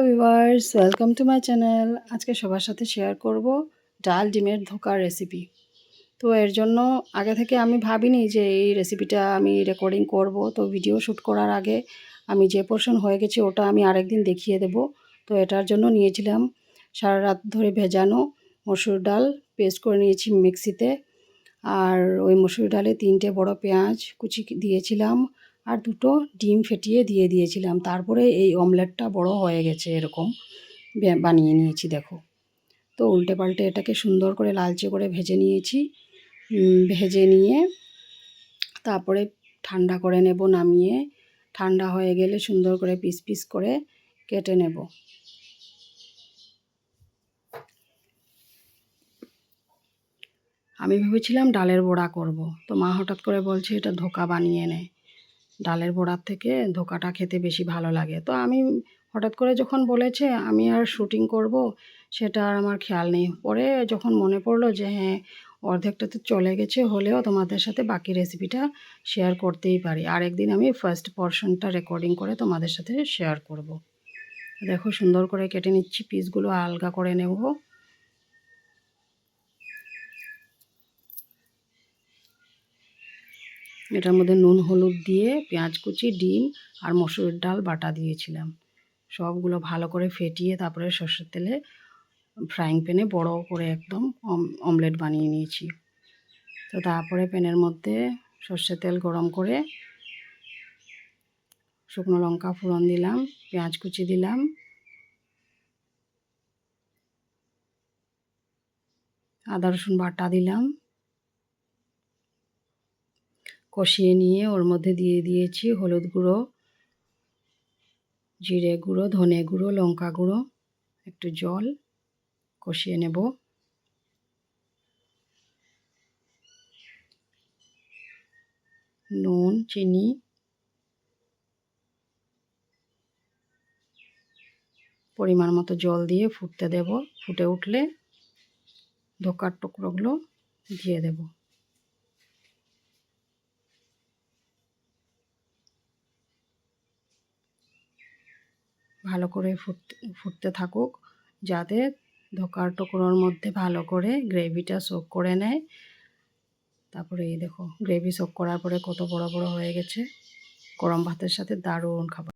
Viewers, welcome to my channel. আজকে সবার সাথে শেয়ার করব ডাল ডিমের ধোকার রেসিপি। তো এর জন্য আগে থেকে আমি ভাবিনি যে এই রেসিপিটা আমি রেকর্ডিং করব। তো ভিডিও শ্যুট করার আগে আমি যে পোর্শন হয়ে গেছে ওটা আমি আরেকদিন দেখিয়ে দেব। তো এটার জন্য নিয়েছিলাম সারা রাত ধরে ভেজানো মসুর ডাল, পেস্ট করে নিয়েছি মিক্সিতে। আর ওই মসুর ডালে 3টে বড় পেঁয়াজ কুচি দিয়েছিলাম আর 2টো ডিম ফেটিয়ে দিয়েছিলাম। তারপরে এই অমলেটটা বড় হয়ে গেছে, এরকম বানিয়ে নিয়েছি দেখো। তো উল্টে পাল্টে এটাকে সুন্দর করে লালচে করে ভেজে নিয়েছি। ভেজে নিয়ে তারপরে ঠান্ডা করে নেব, নামিয়ে ঠান্ডা হয়ে গেলে সুন্দর করে পিস পিস করে কেটে নেব। আমি ভেবেছিলাম ডালের বড়া করব, তো মা হঠাৎ করে বলছে এটা ধোকা বানিয়ে নেয়, ডালের বড়ার থেকে ধোকাটা খেতে বেশি ভালো লাগে। তো আমি হঠাৎ করে যখন বলেছে আমি আর শুটিং করব সেটা আর আমার খেয়াল নেই। পরে যখন মনে পড়লো যে হ্যাঁ, অর্ধেকটা তো চলে গেছে, হলেও তোমাদের সাথে বাকি রেসিপিটা শেয়ার করতেই পারি। আর একদিন আমি ফার্স্ট পোর্শনটা রেকর্ডিং করে তোমাদের সাথে শেয়ার করব। দেখো সুন্দর করে কেটে নিচ্ছি, পিসগুলো আলগা করে নেব। এটার মধ্যে নুন হলুদ দিয়ে পেঁয়াজ কুচি, ডিম আর মসুরের ডাল বাটা দিয়েছিলাম। সবগুলো ভালো করে ফেটিয়ে তারপরে সর্ষের তেলে ফ্রাইং প্যানে বড় করে একদম অমলেট বানিয়ে নিয়েছি। তো তারপরে প্যানের মধ্যে সর্ষের তেল গরম করে শুকনো লঙ্কা ফোড়ন দিলাম, পেঁয়াজ কুচি দিলাম, আদা রসুন বাটা দিলাম, কষিয়ে নিয়ে ওর মধ্যে দিয়ে দিয়েছি হলুদ গুঁড়ো, জিরে গুঁড়ো, ধনে গুঁড়ো, লঙ্কা গুঁড়ো, একটু জল, কষিয়ে নেব। নুন, চিনি, পরিমাণ মতো জল দিয়ে ফুটতে দেব। ফুটে উঠলে ধোকার টুকরোগুলো দিয়ে দেব। ভালো করে ফুটতে থাকুক, যাতে ধোকার টুকরোর মধ্যে ভালো করে গ্রেভিটা সোক করে নেয়। তারপরে এই দেখো গ্রেভি সোক করার পরে কত বড় বড় হয়ে গেছে। গরম ভাতের সাথে দারুণ খাবার।